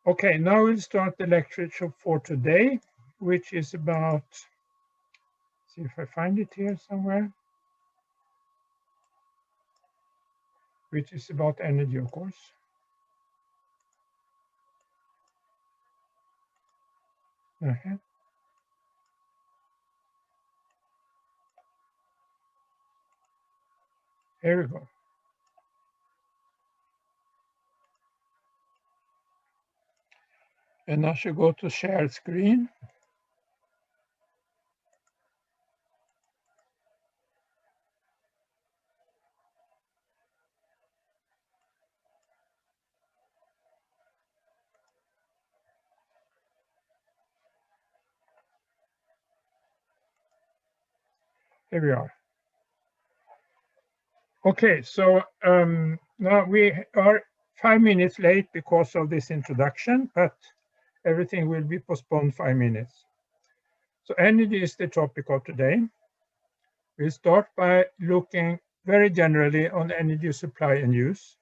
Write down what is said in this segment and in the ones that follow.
Okay, now we'll start the lecture for today, which is about, see if I find it here somewhere, which is about energy, of course. Okay. Here we go. And I should go to share screen. Here we are. Okay, so now we are 5 minutes late because of this introduction, but everything will be postponed 5 minutes. So energy is the topic of today. We'll start by looking very generally on energy supply and use.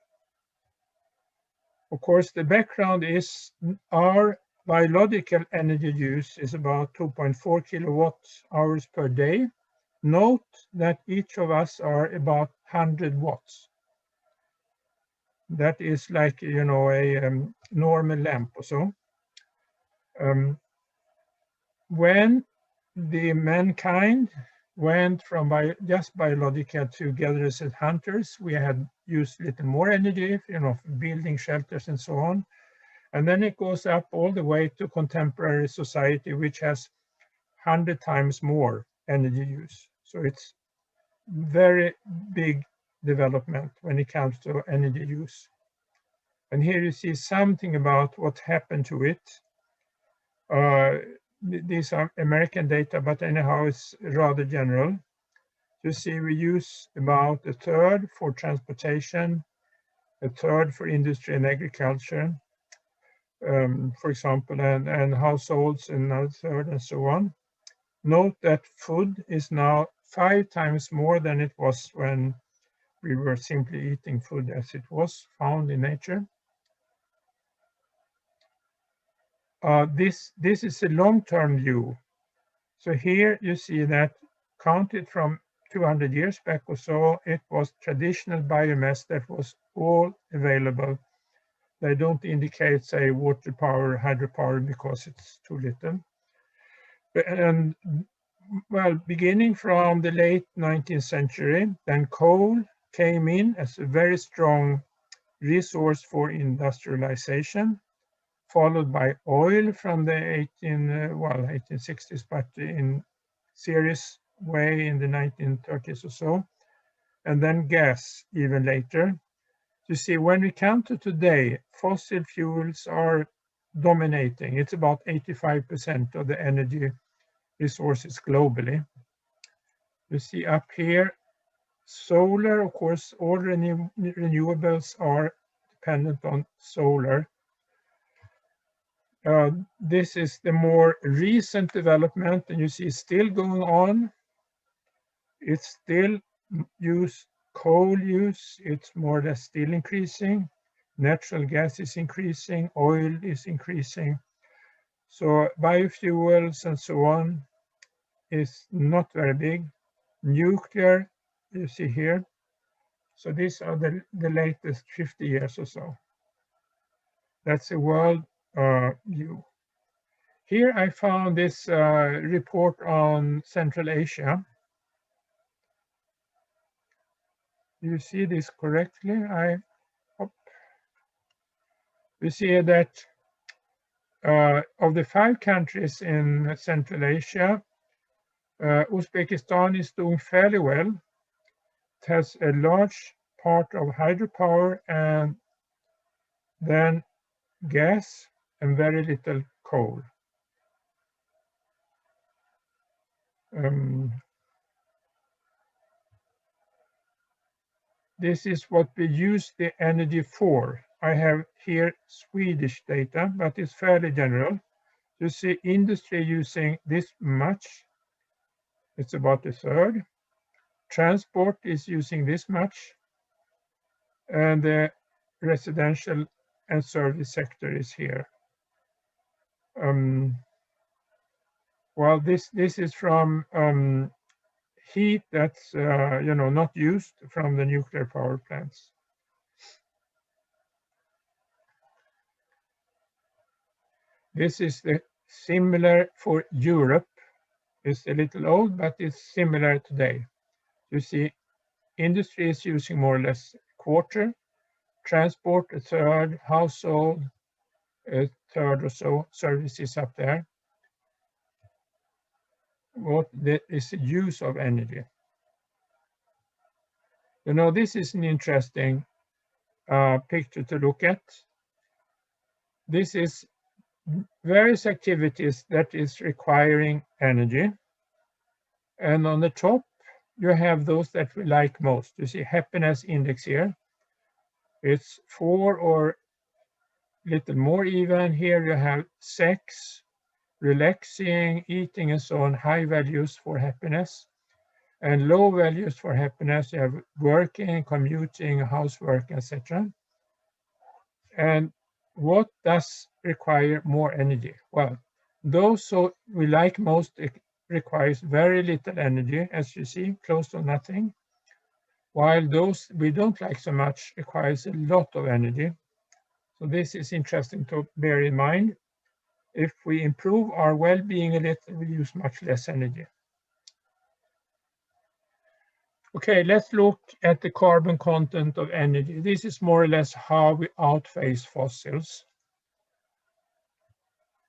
Of course, the background is our biological energy use is about 2.4 kilowatt hours per day. Note that each of us are about 100 watts. That is like, you know, a normal lamp or so. When the mankind went from just biological to gatherers and hunters, we had used little more energy, you know, building shelters and so on. And then it goes up all the way to contemporary society, which has 100 times more energy use. So it's very big development when it comes to energy use. And here you see something about what happened to it. These are American data, but anyhow, it's rather general. You see, we use about a third for transportation, a third for industry and agriculture, for example, and households, another third, and so on. Note that food is now 5 times more than it was when we were simply eating food as it was found in nature. This is a long-term view. So here you see that counted from 200 years back or so, it was traditional biomass that was all available. They don't indicate, say, water power, hydropower, because it's too little. And well, beginning from the late 19th century, then coal came in as a very strong resource for industrialization, followed by oil from the 1860s, but in serious way in the 1930s or so, and then gas even later. You see, when we come to today, fossil fuels are dominating. It's about 85% of the energy resources globally. You see up here, solar, of course, all renewables are dependent on solar. This is the more recent development, and you see still going on. It's still coal use, it's more or less still increasing. Natural gas is increasing, oil is increasing. So biofuels and so on is not very big. Nuclear, you see here. So these are the latest 50 years or so. That's a world view. Here I found this report on Central Asia. Do you see this correctly? We see that of the 5 countries in Central Asia, Uzbekistan is doing fairly well. It has a large part of hydropower and then gas and very little coal. This is what we use the energy for. I have here Swedish data, but it's fairly general. You see industry using this much. It's about a third. Transport is using this much. And the residential and service sector is here. well, this is from heat that's not used from the nuclear power plants. This is the similar for Europe. It's a little old, but it's similar today. You see, industry is using more or less a quarter, transport a third, household a third or so, services up there. What is the use of energy? This is an interesting picture to look at. This is various activities that is requiring energy. And on the top, you have those that we like most. You see happiness index here. It's 4 or little more even. Here you have sex, relaxing, eating, and so on, high values for happiness. And low values for happiness, you have working, commuting, housework, etc. And what does require more energy? Well, those who we like most, it requires very little energy, as you see, close to nothing, while those we don't like so much requires a lot of energy. So this is interesting to bear in mind. If we improve our well-being a little, we use much less energy. Okay, let's look at the carbon content of energy. This is more or less how we outphase fossils.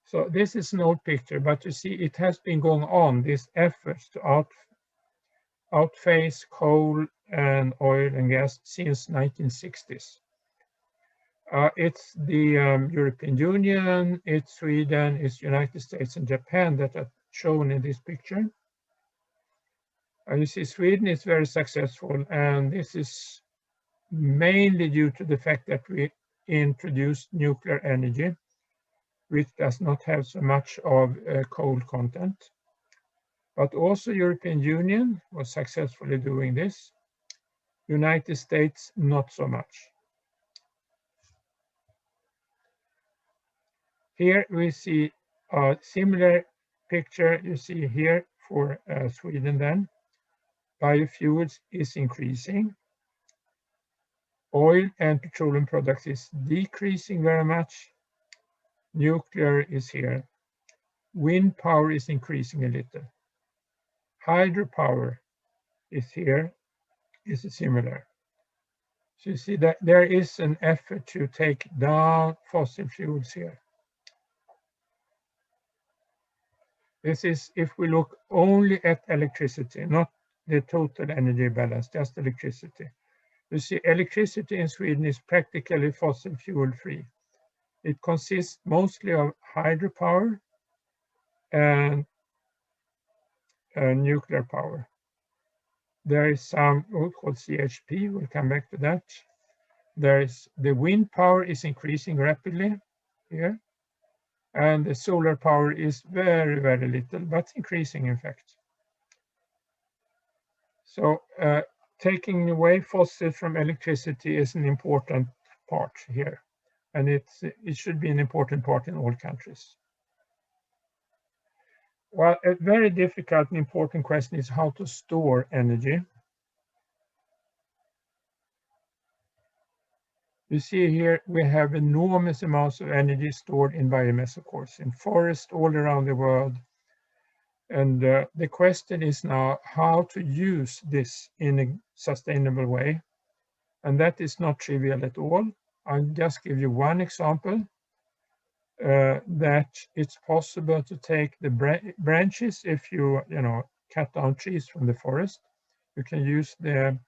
So this is an old picture, but you see it has been going on, these efforts to outphase coal and oil and gas since 1960s. It's the European Union, it's Sweden, it's United States and Japan that are shown in this picture. You see Sweden is very successful, and this is mainly due to the fact that we introduced nuclear energy, which does not have so much of coal content. But also European Union was successfully doing this. United States, not so much. Here we see a similar picture you see here for Sweden then. Biofuels is increasing. Oil and petroleum products is decreasing very much. Nuclear is here. Wind power is increasing a little. Hydropower is here, is similar. So you see that there is an effort to take down fossil fuels here. This is if we look only at electricity, not the total energy balance, just electricity. You see electricity in Sweden is practically fossil fuel free. It consists mostly of hydropower and nuclear power. There is some called CHP, we'll come back to that. There is the wind power is increasing rapidly here, and the solar power is very, very little, but increasing in fact. So taking away fossils from electricity is an important part here, and it should be an important part in all countries. Well, a very difficult and important question is how to store energy. You see here we have enormous amounts of energy stored in biomass, of course, in forests all around the world. And the question is now how to use this in a sustainable way. And that is not trivial at all. I'll just give you one example. That it's possible to take the branches if you cut down trees from the forest. You can use the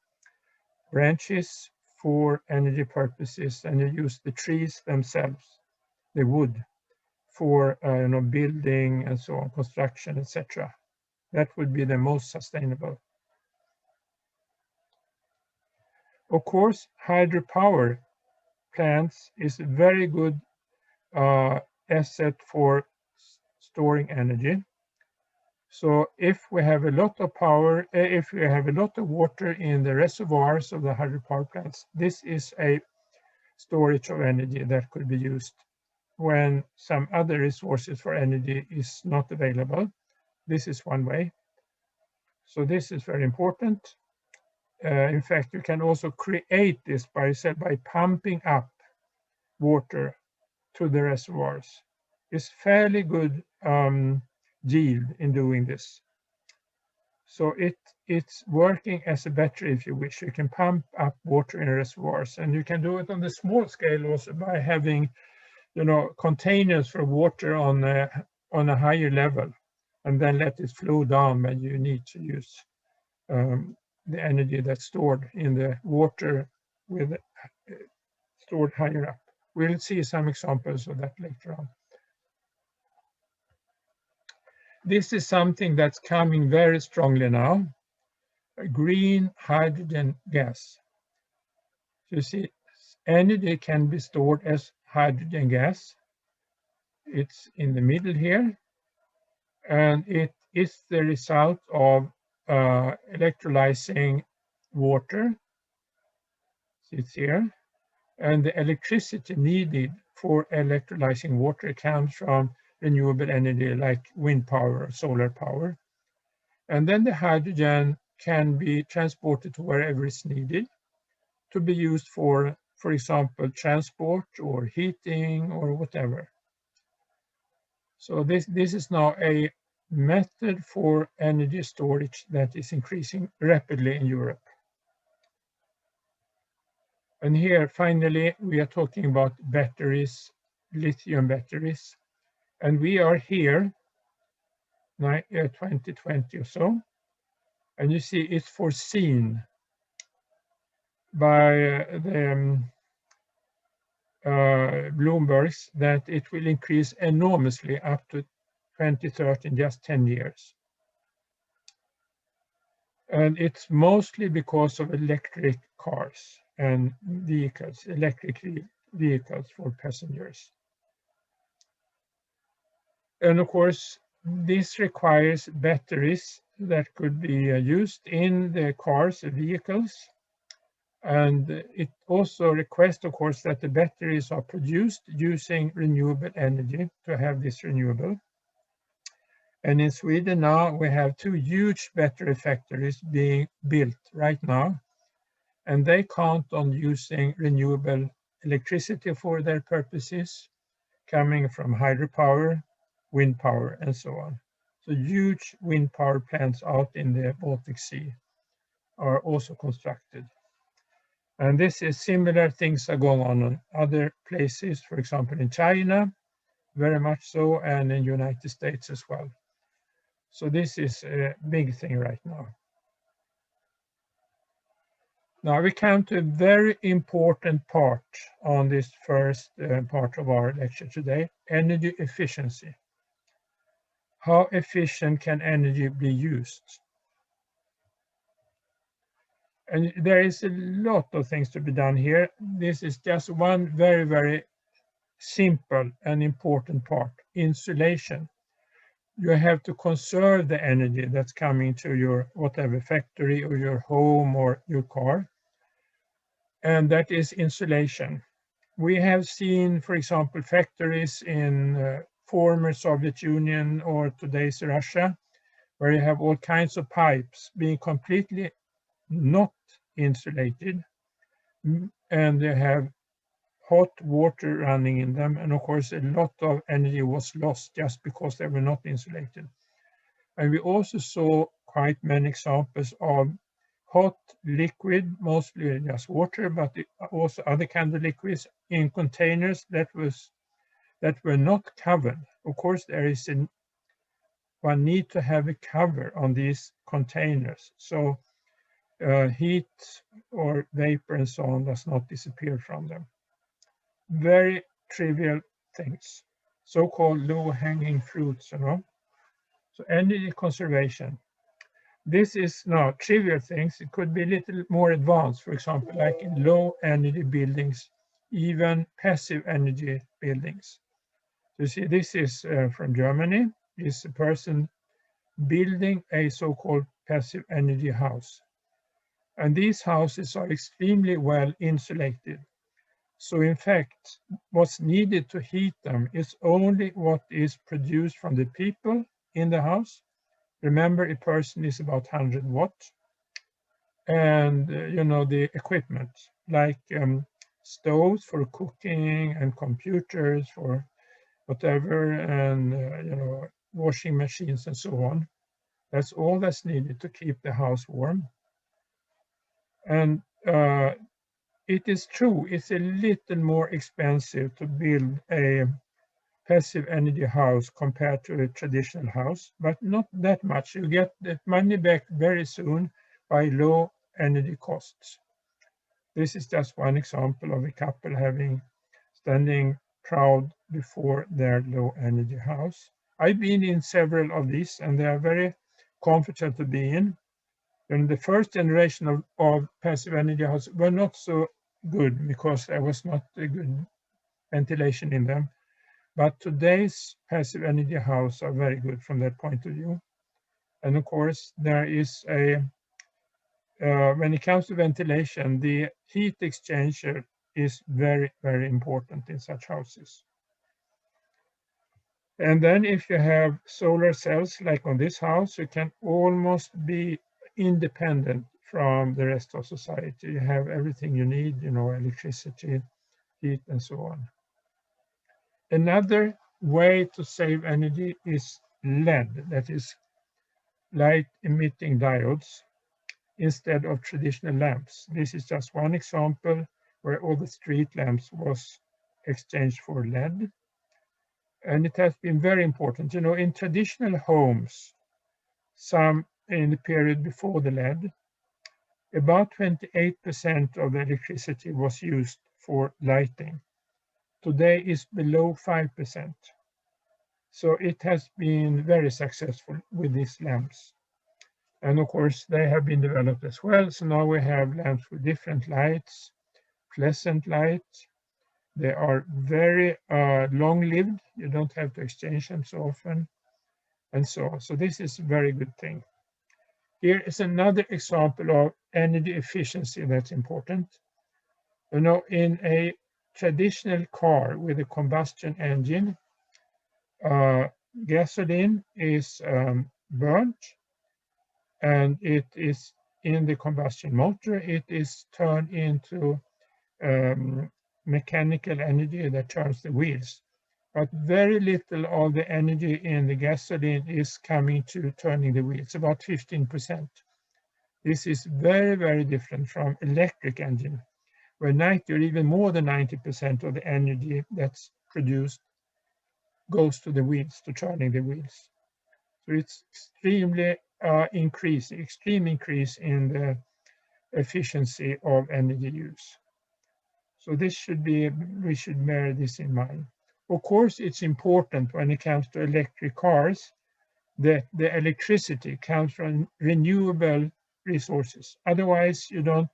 branches for energy purposes, and you use the trees themselves, the wood, for building and so on, construction, etc. That would be the most sustainable. Of course, hydropower plants is a very good asset for storing energy. So if we have a lot of power, if we have a lot of water in the reservoirs of the hydropower plants, this is a storage of energy that could be used when some other resources for energy is not available. This is one way. So this is very important. In fact, you can also create this by yourself by pumping up water to the reservoirs. It's fairly good yield in doing this. So it's working as a battery, if you wish. You can pump up water in reservoirs, and you can do it on the small scale also by having, containers for water on a higher level, and then let it flow down when you need to use the energy that's stored in the water with stored higher up. We'll see some examples of that later on. This is something that's coming very strongly now, green hydrogen gas. You see, energy can be stored as hydrogen gas. It's in the middle here, and it is the result of electrolyzing water. It's here, and the electricity needed for electrolyzing water comes from renewable energy like wind power or solar power. And then the hydrogen can be transported to wherever it's needed to be used for example, transport or heating or whatever. So this is now a method for energy storage that is increasing rapidly in Europe. And here, finally, we are talking about batteries, lithium batteries. And we are here, 2020 or so. And you see it's foreseen by the Bloomberg's that it will increase enormously up to 2030 in just 10 years. And it's mostly because of electric cars and vehicles, electric vehicles for passengers. And of course, this requires batteries that could be used in the cars, the vehicles. And it also requests, of course, that the batteries are produced using renewable energy to have this renewable. And in Sweden now, we have 2 huge battery factories being built right now. And they count on using renewable electricity for their purposes, coming from hydropower, wind power, and so on. So huge wind power plants out in the Baltic Sea are also constructed. And this is similar things are going on in other places, for example, in China, very much so, and in the United States as well. So this is a big thing right now. Now we come to a very important part on this first part of our lecture today, energy efficiency. How efficient can energy be used? And there is a lot of things to be done here. This is just one very, very simple and important part, insulation. You have to conserve the energy that's coming to your whatever factory or your home or your car. And that is insulation. We have seen, for example, factories in former Soviet Union or today's Russia, where you have all kinds of pipes being completely not insulated, and they have hot water running in them, and of course a lot of energy was lost just because they were not insulated. And we also saw quite many examples of hot liquid, mostly just water, but also other kinds of liquids in containers that were not covered. Of course, one need to have a cover on these containers, so heat or vapor and so on does not disappear from them. Very trivial things, so-called low-hanging fruits, So energy conservation. This is now trivial things. It could be a little more advanced, for example, like in low energy buildings, even passive energy buildings. So you see, this is from Germany. This is a person building a so-called passive energy house. And these houses are extremely well insulated. So in fact, what's needed to heat them is only what is produced from the people in the house. Remember, a person is about 100 watts. And, the equipment, like stoves for cooking and computers for whatever, and, washing machines and so on. That's all that's needed to keep the house warm. And it is true, it's a little more expensive to build a passive energy house compared to a traditional house, but not that much. You get the money back very soon by low energy costs. This is just one example of a couple standing proud before their low energy house. I've been in several of these and they are very comfortable to be in. And the first generation of passive energy houses were not so good because there was not a good ventilation in them. But today's passive energy houses are very good from that point of view. And of course, there is when it comes to ventilation, the heat exchanger is very, very important in such houses. And then if you have solar cells, like on this house, you can almost be independent from the rest of society. You have everything you need, electricity, heat, and so on. Another way to save energy is LED, that is light emitting diodes, instead of traditional lamps. This is just one example where all the street lamps was exchanged for LED. And it has been very important. In traditional homes, some in the period before the LED, about 28% of the electricity was used for lighting. Today is below 5%. So it has been very successful with these lamps. And of course, they have been developed as well. So now we have lamps with different lights, pleasant light. They are very long-lived. You don't have to exchange them so often, and so on. So this is a very good thing. Here is another example of energy efficiency that's important. In a traditional car with a combustion engine, gasoline is burnt, and it is in the combustion motor. It is turned into mechanical energy that turns the wheels. But very little of the energy in the gasoline is coming to turning the wheels, about 15%. This is very, very different from electric engine, where 90 or even more than 90% of the energy that's produced goes to the wheels, to turning the wheels. So it's extreme increase in the efficiency of energy use. So we should bear this in mind. Of course, it's important when it comes to electric cars that the electricity comes from renewable resources. Otherwise, you don't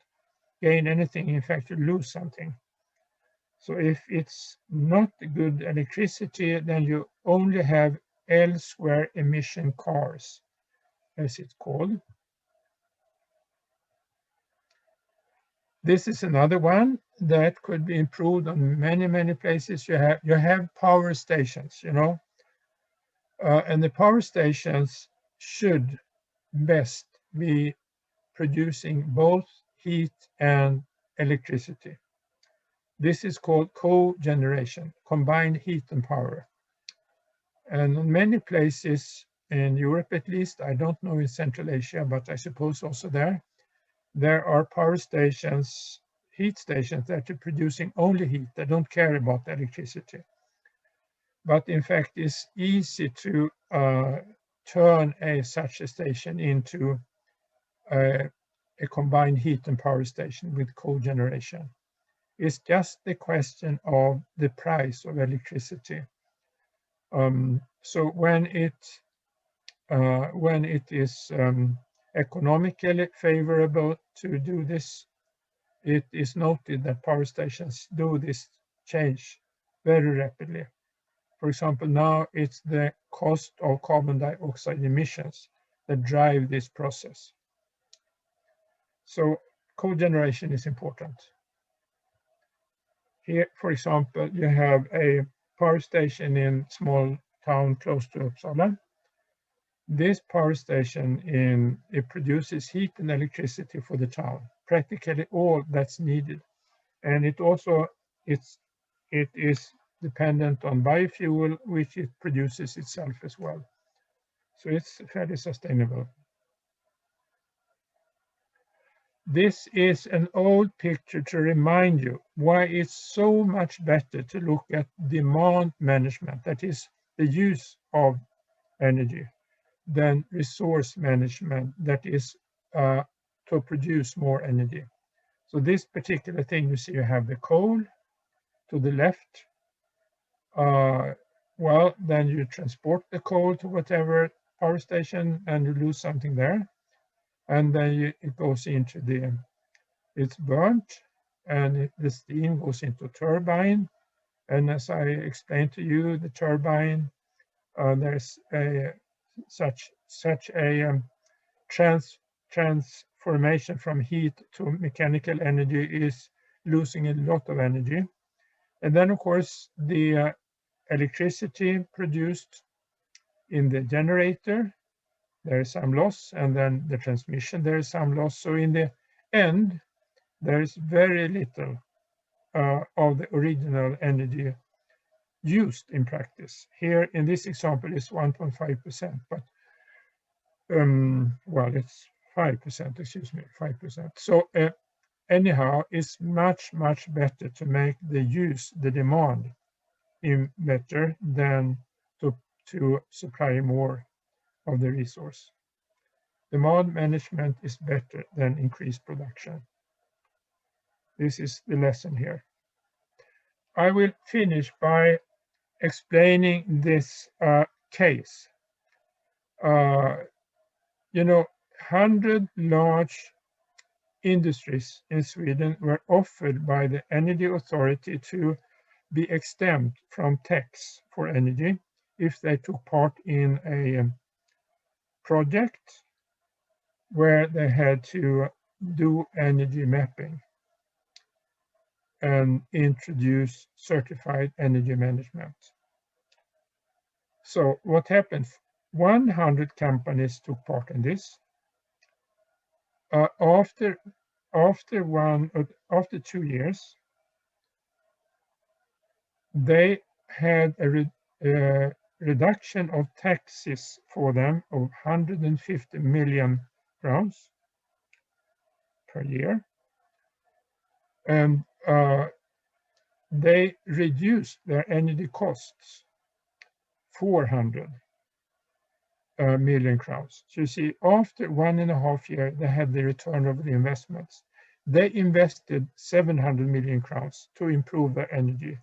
gain anything. In fact, you lose something. So if it's not good electricity, then you only have elsewhere emission cars, as it's called. This is another one that could be improved on many, many places. You have power stations, and the power stations should best be producing both heat and electricity. This is called cogeneration, combined heat and power. And in many places in Europe, at least, I don't know in Central Asia, but I suppose also there are power stations, heat stations that are producing only heat. They don't care about electricity. But in fact, it's easy to turn such a station into a combined heat and power station with cogeneration. It's just the question of the price of electricity. So when it is economically favorable to do this, it is noted that power stations do this change very rapidly. For example, now it's the cost of carbon dioxide emissions that drive this process. So cogeneration is important. Here, for example, you have a power station in small town close to Uppsala. This power station it produces heat and electricity for the town, practically all that's needed. And it is dependent on biofuel, which it produces itself as well. So it's fairly sustainable. This is an old picture to remind you why it's so much better to look at demand management, that is the use of energy, than resource management, that is to produce more energy. So this particular thing, you see, you have the coal to the left. Well, then you transport the coal to whatever power station and you lose something there. And then it goes into it's burnt, and the steam goes into turbine. And as I explained to you, the turbine, there's such a transformation from heat to mechanical energy is losing a lot of energy. And then, of course, the electricity produced in the generator, there is some loss, and then the transmission, there is some loss. So in the end, there is very little of the original energy used in practice. Here in this example is 1.5%, but well, it's 5%, excuse me, 5%. So anyhow, it's much better to make the demand in better than to supply more of the resource. Demand management is better than increased production. This is the lesson here. I will finish by explaining this case. 100 large industries in Sweden were offered by the Energy Authority to be exempt from tax for energy if they took part in a project where they had to do energy mapping and introduce certified energy management. So what happened? 100 companies took part in this. After 2 years, they had a reduction of taxes for them of 150 million crowns per year, and they reduced their energy costs 400 million crowns. So you see, after 1.5 years, they had the return of the investments. They invested 700 million crowns to improve their energy.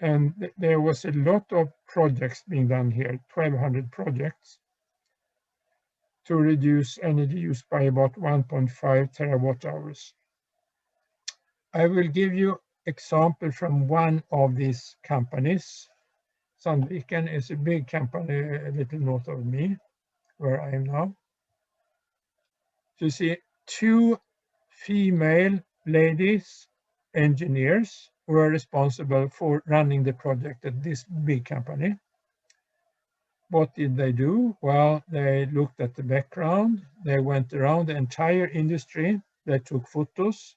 And there was a lot of projects being done here, 1,200 projects, to reduce energy use by about 1.5 terawatt hours. I will give you example from one of these companies. Sandviken is a big company a little north of me, where I am now. So you see 2 female ladies, engineers, were responsible for running the project at this big company. What did they do? Well, they looked at the background. They went around the entire industry. They took photos.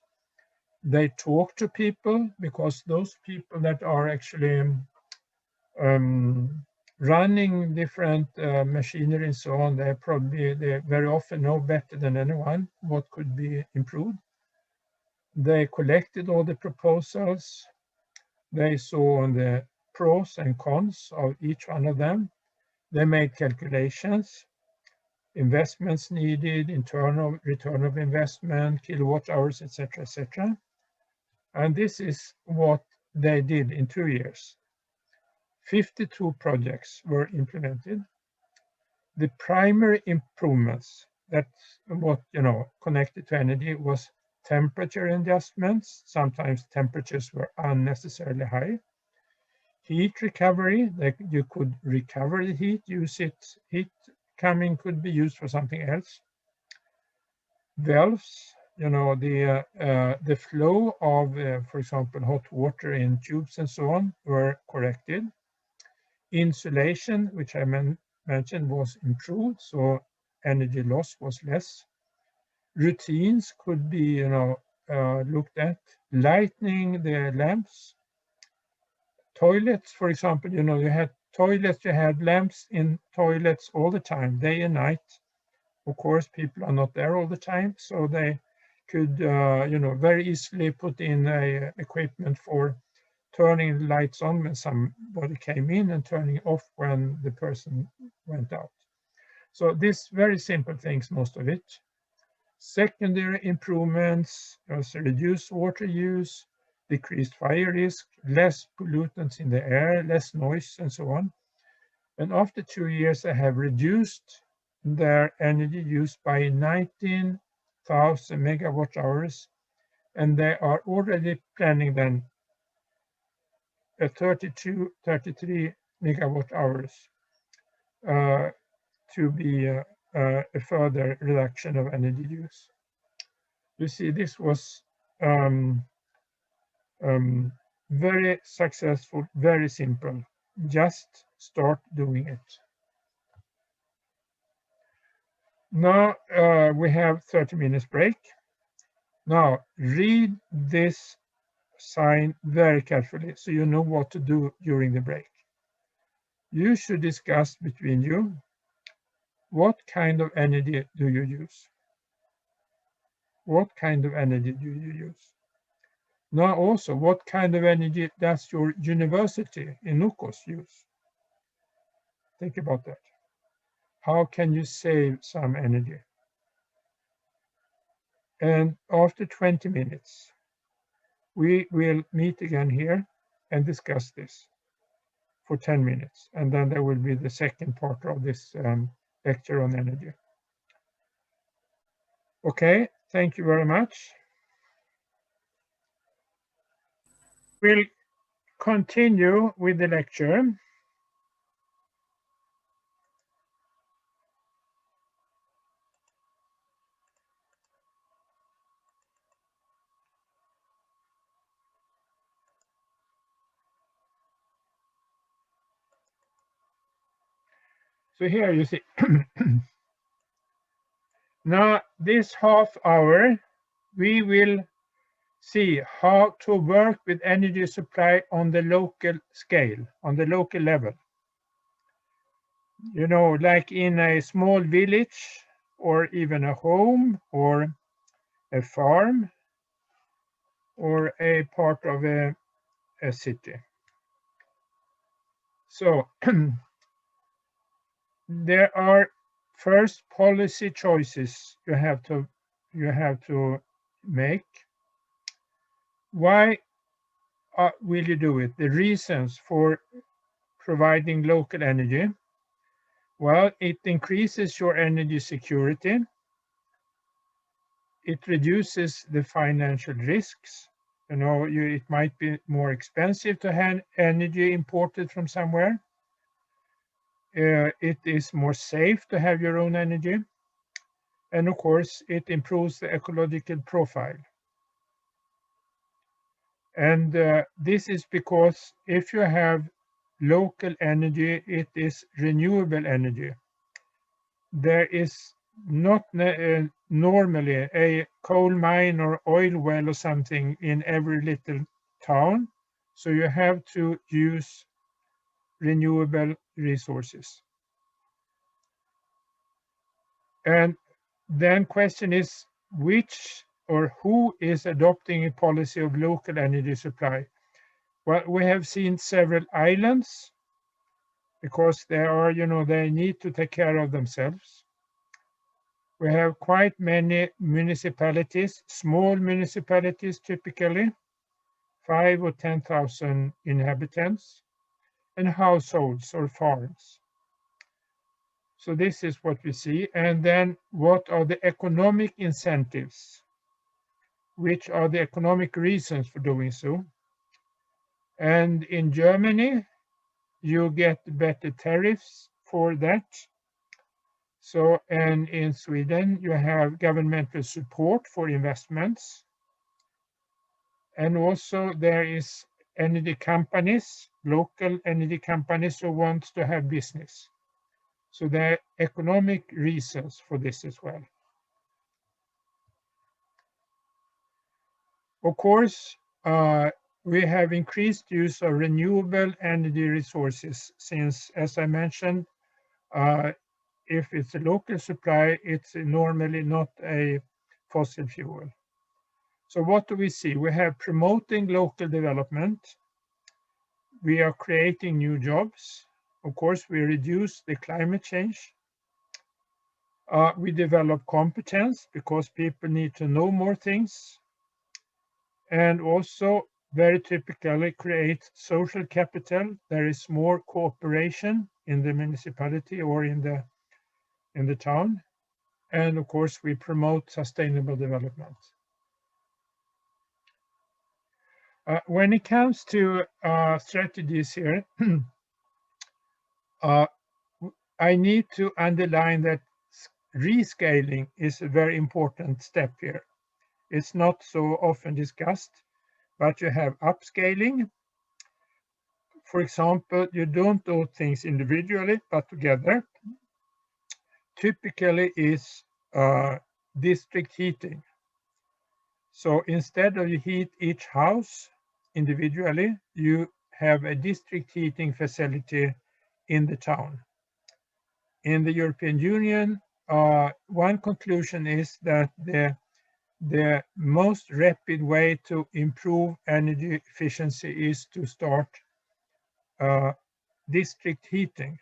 They talked to people, because those people that are actually running different machinery and so on, they very often know better than anyone what could be improved. They collected all the proposals. They saw on the pros and cons of each one of them. They made calculations, investments needed, internal return of investment, kilowatt hours, etc., etc. And this is what they did in 2 years. 52 projects were implemented. The primary improvements that what connected to energy was temperature adjustments. Sometimes temperatures were unnecessarily high. Heat recovery, that you could recover the heat, use it. Heat coming could be used for something else. Valves, the flow of, for example, hot water in tubes and so on were corrected. Insulation, which I mentioned, was improved, so energy loss was less. Routines could be, looked at. Lighting the lamps. Toilets, for example, you had toilets, you had lamps in toilets all the time, day and night. Of course, people are not there all the time, so they could, very easily put in a equipment for turning the lights on when somebody came in and turning off when the person went out. So this very simple things, most of it. Secondary improvements, reduced water use, decreased fire risk, less pollutants in the air, less noise, and so on. And after 2 years, they have reduced their energy use by 19,000 megawatt hours, and they are already planning then 33 megawatt hours to be a further reduction of energy use. You see, this was very successful, very simple. Just start doing it. Now we have 30 minutes break. Now read this sign very carefully so you know what to do during the break. You should discuss between you, what kind of energy do you use? What kind of energy do you use? Now also, what kind of energy does your university in Nukos use? Think about that. How can you save some energy? And after 20 minutes, we will meet again here and discuss this for 10 minutes. And then there will be the second part of this lecture on energy. Okay, thank you very much. We'll continue with the lecture. So here you see, now this half hour, we will see how to work with energy supply on the local scale, on the local level. Like in a small village, or even a home, or a farm, or a part of a city. So there are first policy choices you have to make. Why will you do it? The reasons for providing local energy. Well, it increases your energy security. It reduces the financial risks. It might be more expensive to have energy imported from somewhere. It is more safe to have your own energy. And of course, it improves the ecological profile. And this is because if you have local energy, it is renewable energy. There is not normally a coal mine or oil well or something in every little town. So you have to use renewable resources. And then question is, which or who is adopting a policy of local energy supply? Well, we have seen several islands because they need to take care of themselves. We have quite many municipalities, small municipalities typically, 5 or 10,000 inhabitants, and households or farms. So this is what we see. And then what are the economic incentives? Which are the economic reasons for doing so? And in Germany, you get better tariffs for that. So, and in Sweden, you have governmental support for investments. And also there is energy companies, local energy companies who want to have business. So there are economic reasons for this as well. Of course, we have increased use of renewable energy resources since, as I mentioned, if it's a local supply, it's normally not a fossil fuel. So what do we see? We have promoting local development. We are creating new jobs. Of course, we reduce the climate change. We develop competence because people need to know more things. And also, very typically, create social capital. There is more cooperation in the municipality or in the town. And of course, we promote sustainable development. When it comes to strategies here, I need to underline that rescaling is a very important step here. It's not so often discussed, but you have upscaling. For example, you don't do things individually, but together. Typically is district heating. So instead of you heat each house individually, you have a district heating facility in the town. In the European Union, one conclusion is that the most rapid way to improve energy efficiency is to start district heating.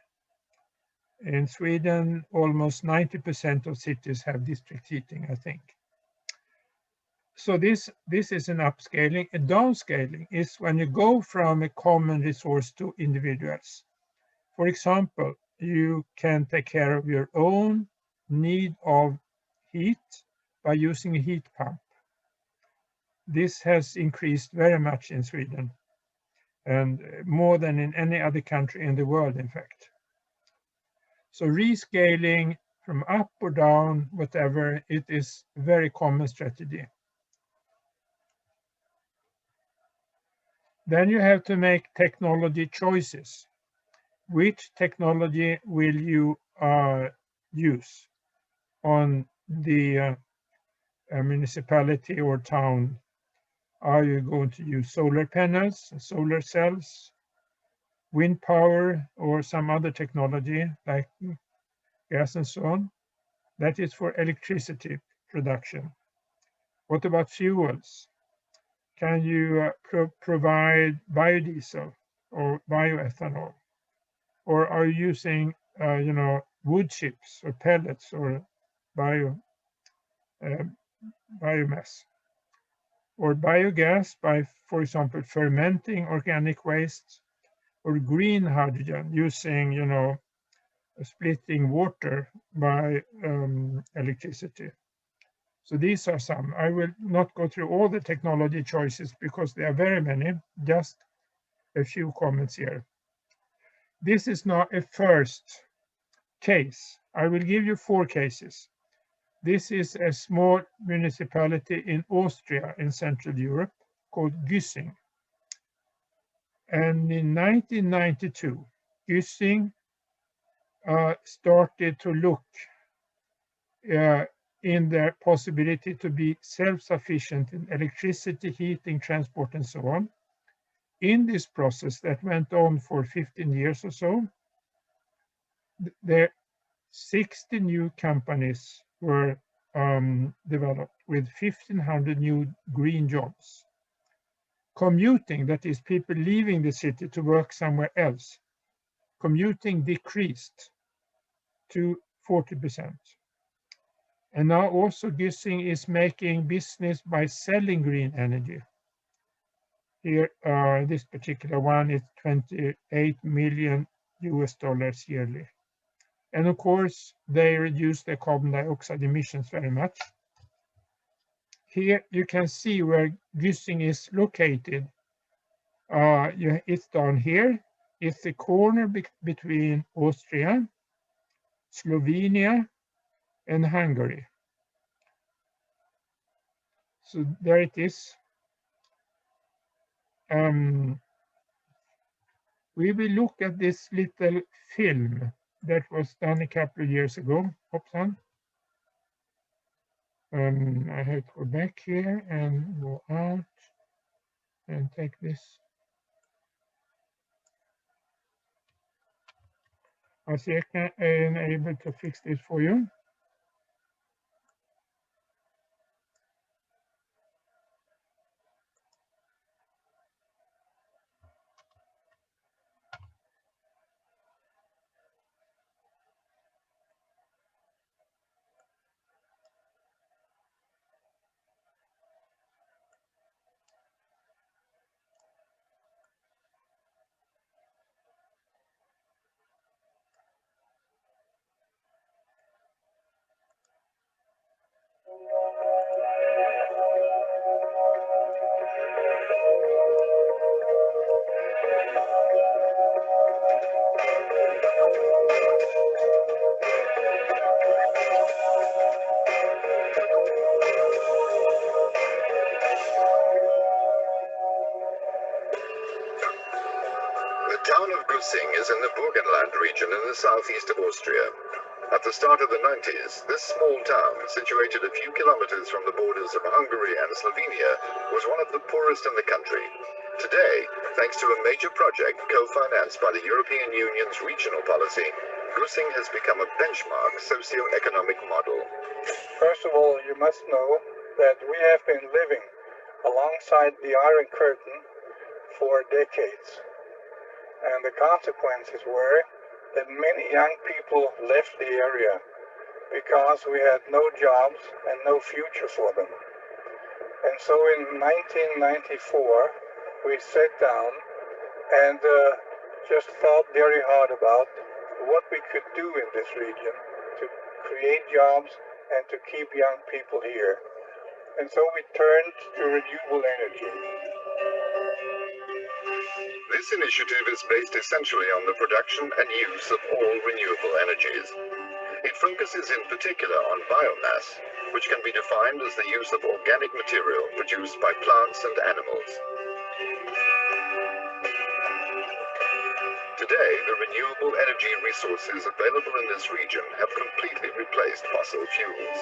In Sweden, almost 90% of cities have district heating, I think. So this is an upscaling. A downscaling is when you go from a common resource to individuals. For example, you can take care of your own need of heat by using a heat pump. This has increased very much in Sweden, and more than in any other country in the world, in fact. So rescaling from up or down, whatever, it is a very common strategy. Then you have to make technology choices. Which technology will you use on the municipality or town? Are you going to use solar panels, solar cells, wind power, or some other technology like gas and so on? That is for electricity production. What about fuels? Can you provide biodiesel or bioethanol? Or are you using, wood chips or pellets or biomass? Or biogas by, for example, fermenting organic waste, or green hydrogen using, splitting water by electricity. So these are some. I will not go through all the technology choices because there are very many, just a few comments here. This is not a first case. I will give you 4 cases. This is a small municipality in Austria in Central Europe called Güssing. And in 1992, Güssing started to look in their possibility to be self-sufficient in electricity, heating, transport, and so on. In this process that went on for 15 years or so, there 60 new companies were developed with 1,500 new green jobs. Commuting, that is people leaving the city to work somewhere else, commuting decreased to 40%. And now also Güssing is making business by selling green energy. Here, this particular one is $28 million yearly. And of course, they reduce their carbon dioxide emissions very much. Here you can see where Güssing is located. It's down here. It's the corner between Austria Slovenia, and Hungary. So there it is. We will look at this little film that was done a couple of years ago. Oops, I have to go back here and go out and take this. I see I am able to fix this for you. The town of Gussing is in the Burgenland region in the southeast of Austria. At the start of the 90s, this small town, situated a few kilometers from the borders of Hungary and Slovenia, was one of the poorest in the country. Today, thanks to a major project co-financed by the European Union's regional policy, Gussing has become a benchmark socio-economic model. First of all, you must know that we have been living alongside the Iron Curtain for decades. And the consequences were that many young people left the area because we had no jobs and no future for them. And so in 1994, we sat down and just thought very hard about what we could do in this region to create jobs and to keep young people here. And so we turned to renewable energy. This initiative is based essentially on the production and use of all renewable energies. It focuses in particular on biomass, which can be defined as the use of organic material produced by plants and animals. Today, the renewable energy resources available in this region have completely replaced fossil fuels.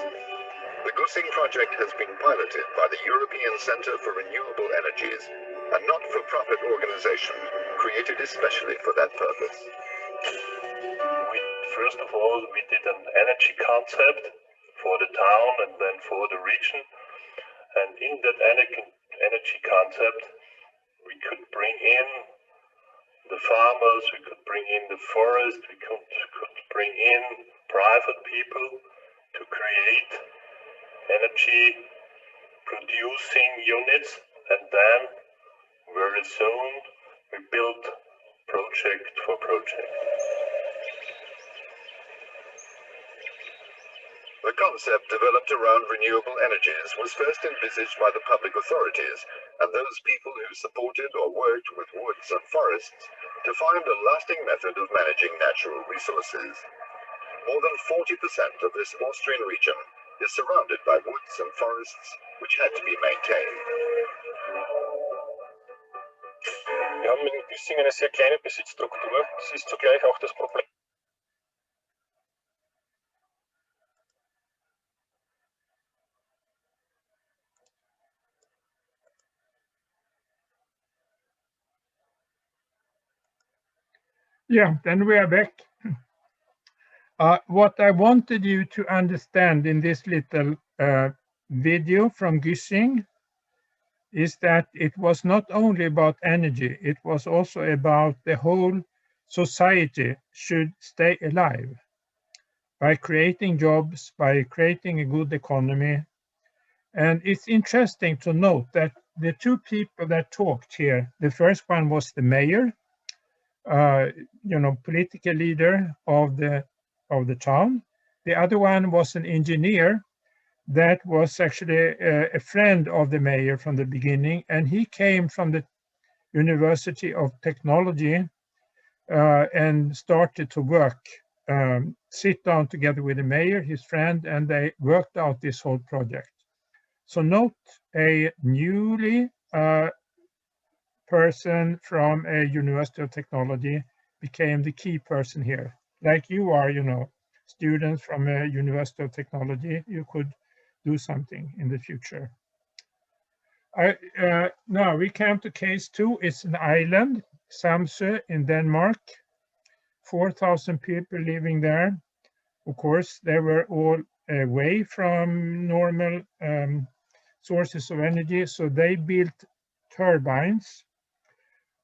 The Gussing project has been piloted by the European Centre for Renewable Energies, a not-for-profit organization created especially for that purpose. First of all, we did an energy concept for the town and then for the region. And in that energy concept, we could bring in the farmers, we could bring in the forest, we could bring in private people to create energy producing units, and then very soon we built project for project. The concept developed around renewable energies was first envisaged by the public authorities and those people who supported or worked with woods and forests to find a lasting method of managing natural resources. More than 40% of this Austrian region is surrounded by woods and forests which had to be maintained. Wir haben in Güssing eine sehr kleine Besitzstruktur. Das ist zugleich auch das Problem. Yeah, then we are back. What I wanted you to understand in this little video from Güssing is that it was not only about energy, it was also about the whole society should stay alive by creating jobs, by creating a good economy. And it's interesting to note that the two people that talked here, the first one was the mayor, political leader of the town. The other one was an engineer that was actually a friend of the mayor from the beginning, and he came from the University of Technology and started to work sit down together with the mayor, his friend, and they worked out this whole project. So not a newly person from a University of Technology became the key person here. Like you are, students from a University of Technology, you could do something in the future. Now we come to case 2. It's an island, Samsø in Denmark. 4,000 people living there. Of course, they were all away from normal sources of energy, so they built turbines,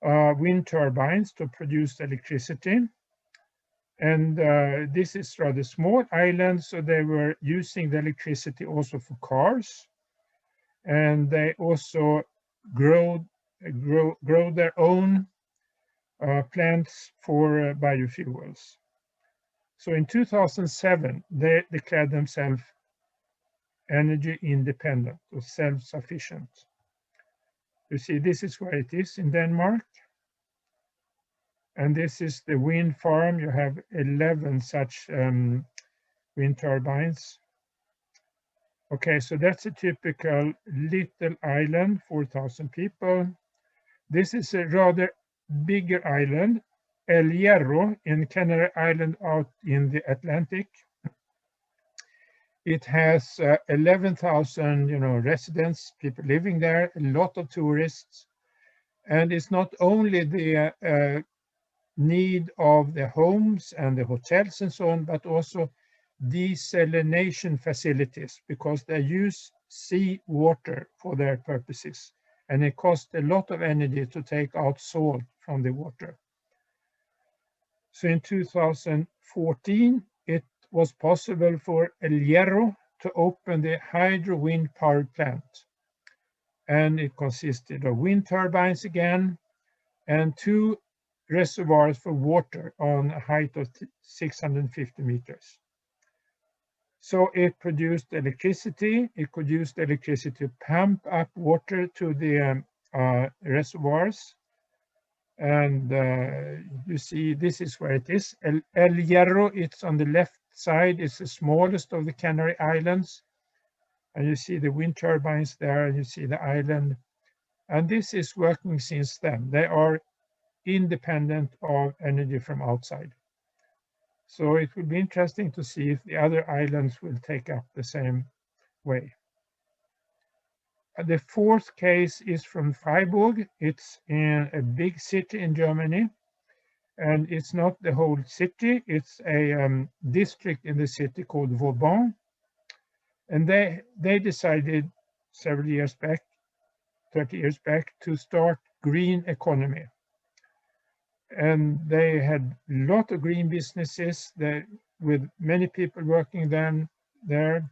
wind turbines, to produce electricity. And this is rather small island, so they were using the electricity also for cars. And they also grow their own plants for biofuels. So in 2007, they declared themselves energy independent or self-sufficient. You see, this is where it is in Denmark. And this is the wind farm. You have 11 such wind turbines. Okay, so that's a typical little island, 4,000 people. This is a rather bigger island, Hierro in Canary Island out in the Atlantic. It has 11,000, residents, people living there, a lot of tourists. And it's not only the need of the homes and the hotels and so on, but also desalination facilities, because they use sea water for their purposes. And it costs a lot of energy to take out salt from the water. So in 2014, it was possible for Hierro to open the hydro wind power plant. And it consisted of wind turbines again, and 2 reservoirs for water on a height of 650 meters. So it produced electricity. It could use the electricity to pump up water to the reservoirs. And you see, this is where it is. El Hierro, it's on the left side. It's the smallest of the Canary Islands. And you see the wind turbines there, and you see the island. And this is working since then. They are independent of energy from outside. So it will be interesting to see if the other islands will take up the same way. The 4th case is from Freiburg. It's in a big city in Germany, and it's not the whole city. It's a district in the city called Vauban. And they decided several years back, 30 years back, to start green economy. And they had a lot of green businesses with many people working there.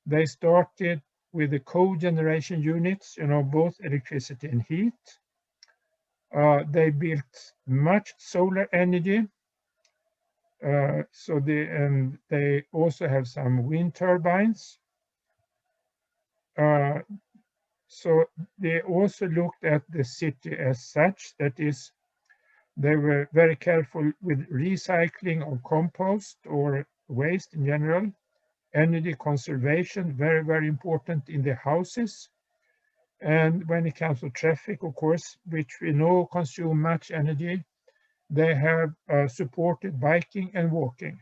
They started with the co-generation units, both electricity and heat. They built much solar energy. So they also have some wind turbines. So they also looked at the city as such, that is, they were very careful with recycling of compost or waste in general. Energy conservation, very, very important in the houses. And when it comes to traffic, of course, which we know consume much energy, they have supported biking and walking.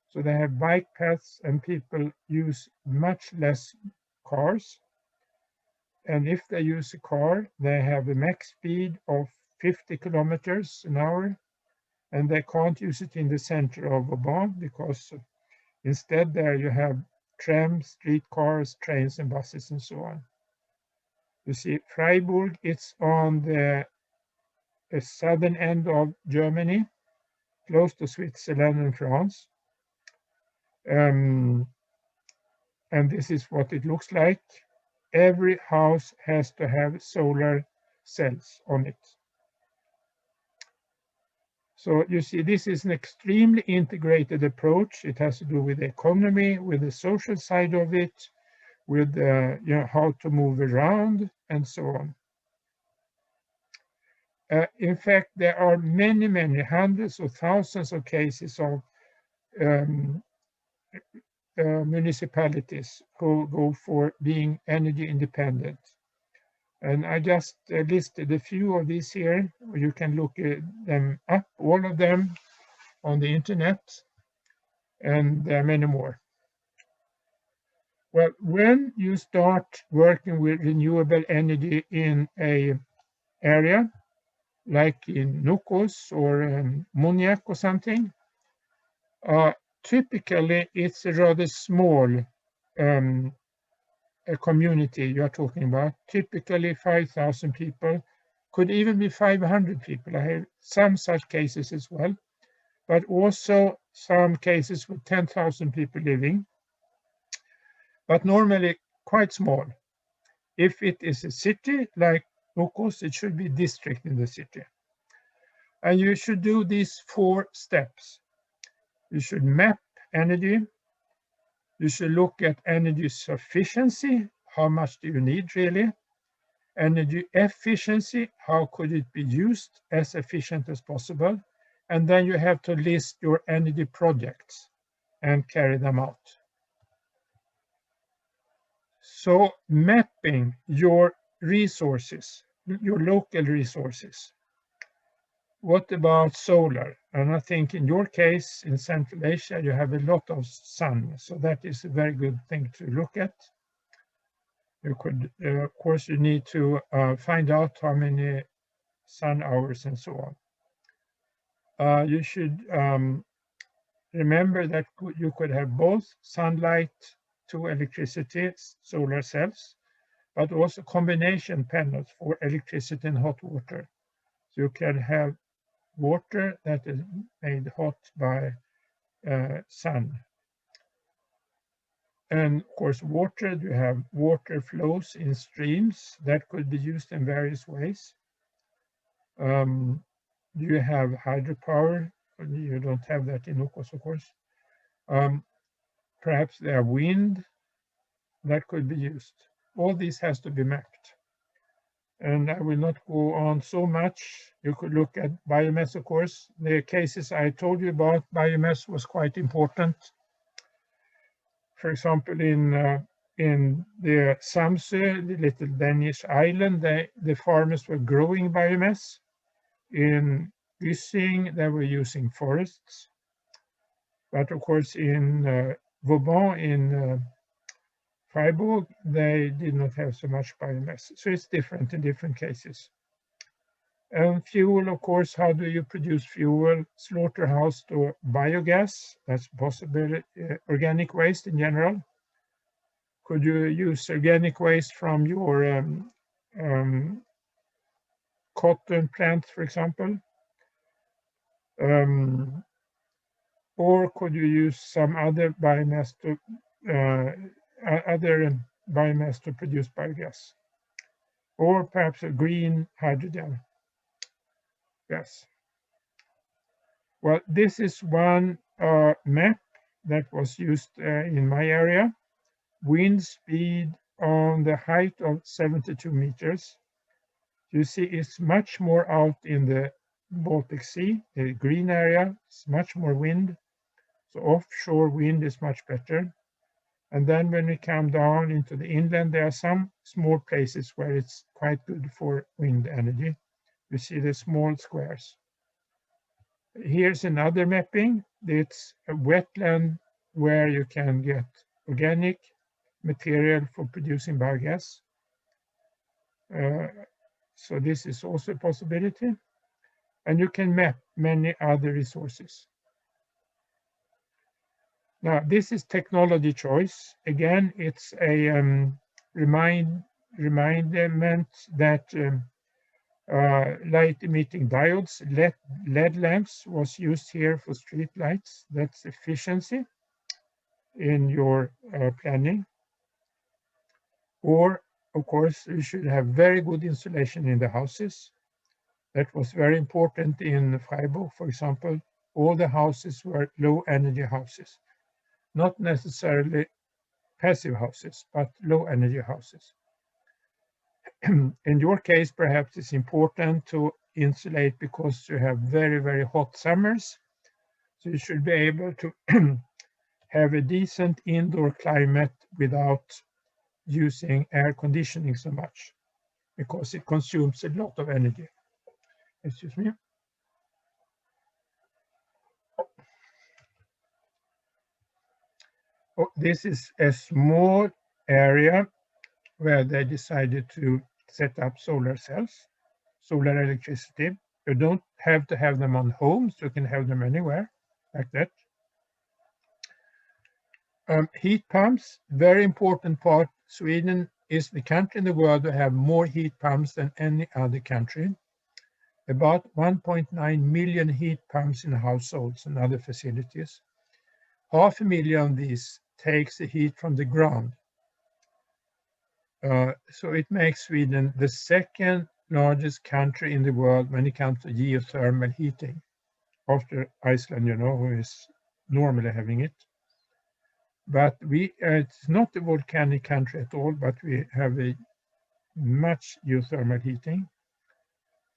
So they have bike paths, and people use much less cars. And if they use a car, they have a max speed of 50 kilometers an hour, and they can't use it in the center of Vauban, because instead there you have trams, streetcars, trains and buses and so on. You see, Freiburg, it's on the southern end of Germany, close to Switzerland and France. And this is what it looks like. Every house has to have solar cells on it. So you see, this is an extremely integrated approach. It has to do with the economy, with the social side of it, with how to move around and so on. In fact, there are many, many hundreds of thousands of cases of municipalities who go for being energy independent. And I just listed a few of these here. You can look them up, all of them, on the internet, and there are many more. Well, when you start working with renewable energy in a area, like in Nukos or Muniac or something, typically it's a rather small a community you're talking about, typically 5,000 people, could even be 500 people. I have some such cases as well, but also some cases with 10,000 people living, but normally quite small. If it is a city like Nukos, it should be a district in the city. And you should do these 4 steps. You should map energy. You should look at energy sufficiency. How much do you need really? Energy efficiency, how could it be used as efficient as possible? And then you have to list your energy projects and carry them out. So mapping your resources, your local resources. What about solar? And I think in your case, in Central Asia, you have a lot of sun. So that is a very good thing to look at. You could, of course, you need to find out how many sun hours and so on. You should remember that you could have both sunlight to electricity, solar cells, but also combination panels for electricity and hot water. So you can have water that is made hot by sun. And of course, water, you have water flows in streams that could be used in various ways. You have hydropower. You don't have that in Nukos, of course. Perhaps there are wind that could be used. All this has to be mapped. And I will not go on so much. You could look at biomass, of course. The cases I told you about, biomass was quite important. For example, in the Samsø, the little Danish island, the farmers were growing biomass. In Gyssing, they were using forests. But of course, in Vauban, in Freiburg, they did not have so much biomass. So it's different in different cases. And fuel, of course, how do you produce fuel? Slaughterhouse to biogas, that's possible. Organic waste in general. Could you use organic waste from your cotton plant, for example? Or could you use some other biomass to produce biogas? Or perhaps a green hydrogen gas. Well, this is one map that was used in my area. Wind speed on the height of 72 meters. You see it's much more out in the Baltic Sea, the green area, it's much more wind. So offshore wind is much better. And then when we come down into the inland, there are some small places where it's quite good for wind energy. You see the small squares. Here's another mapping. It's a wetland where you can get organic material for producing biogas. So this is also a possibility. And you can map many other resources. Now, this is technology choice. Again, it's a remindment that light-emitting diodes, LED lamps, was used here for street lights. That's efficiency in your planning. Or, of course, you should have very good insulation in the houses. That was very important in Freiburg, for example. All the houses were low-energy houses. Not necessarily passive houses, but low-energy houses. In your case, perhaps it's important to insulate because you have very, very hot summers. So you should be able to have a decent indoor climate without using air conditioning so much, because it consumes a lot of energy. Excuse me. Oh, this is a small area where they decided to set up solar cells, solar electricity. You don't have to have them on homes, you can have them anywhere, like that. Heat pumps, very important part. Sweden is the country in the world to have more heat pumps than any other country. About 1.9 million heat pumps in households and other facilities. 500,000 of these takes the heat from the ground. So it makes Sweden the second largest country in the world when it comes to geothermal heating, after Iceland, you know, who is normally having it. But it's not a volcanic country at all, but we have a much geothermal heating.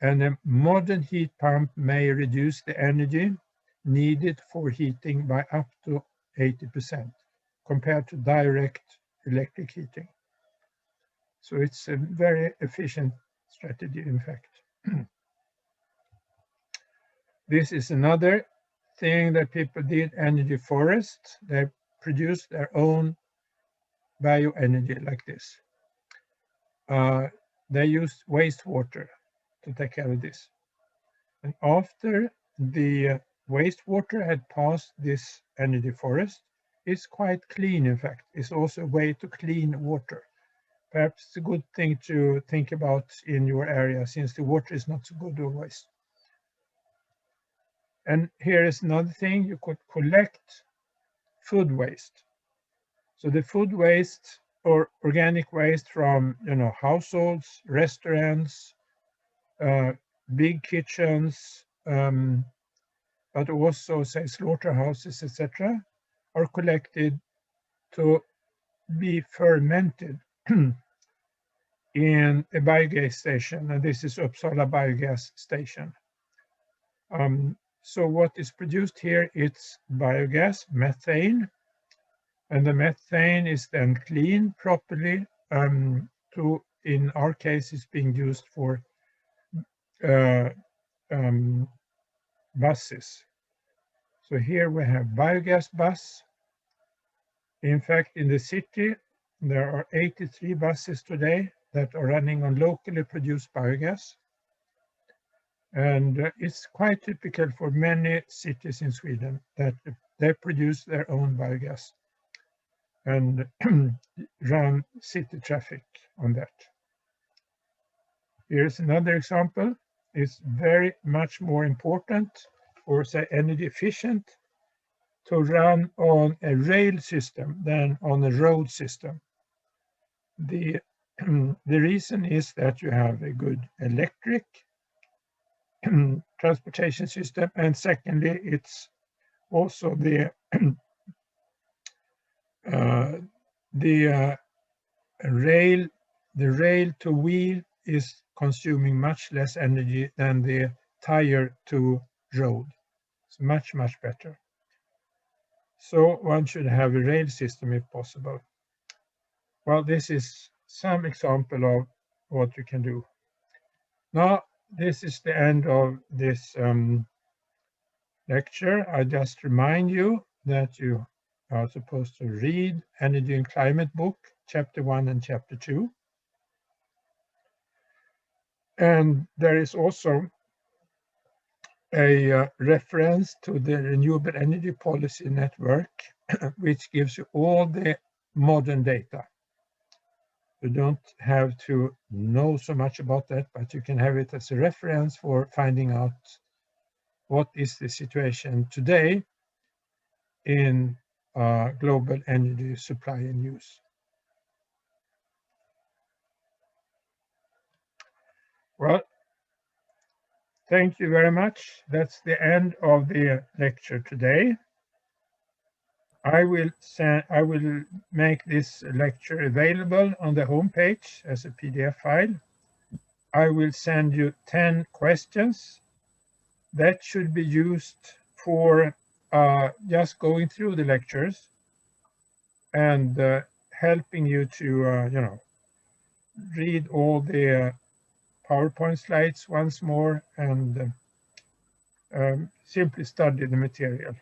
And a modern heat pump may reduce the energy needed for heating by up to 80% compared to direct electric heating. So it's a very efficient strategy, in fact. This is another thing that people did, energy forest. They produced their own bioenergy like this. They used wastewater to take care of this. And after the wastewater had passed this energy forest, it's quite clean, in fact. It's also a way to clean water. Perhaps it's a good thing to think about in your area, since the water is not so good always. And here is another thing, you could collect food waste. So the food waste or organic waste from, you know, households, restaurants, big kitchens, but also, say, slaughterhouses, etc., are collected to be fermented in a biogas station, and this is Uppsala Biogas Station. So what is produced here, it's biogas, methane, and the methane is then cleaned properly to, in our case, it's being used for buses. So here we have biogas bus. In fact, in the city, there are 83 buses today that are running on locally produced biogas. And it's quite typical for many cities in Sweden that they produce their own biogas and run city traffic on that. Here's another example. It's very much more important, or say energy efficient, to run on a rail system than on a road system. The reason is that you have a good electric transportation system, and secondly, it's also the rail to wheel is consuming much less energy than the tire to road. It's much better. So one should have a rail system if possible. Well, this is some example of what you can do. Now, this is the end of this lecture. I just remind you that you are supposed to read Energy and Climate book, chapter 1 and chapter 2. And there is also a reference to the Renewable Energy Policy Network, which gives you all the modern data. You don't have to know so much about that, but you can have it as a reference for finding out what is the situation today in global energy supply and use. Well, thank you very much. That's the end of the lecture today. I will make this lecture available on the homepage as a PDF file. I will send you 10 questions that should be used for just going through the lectures and helping you to, read all the PowerPoint slides once more and simply study the material.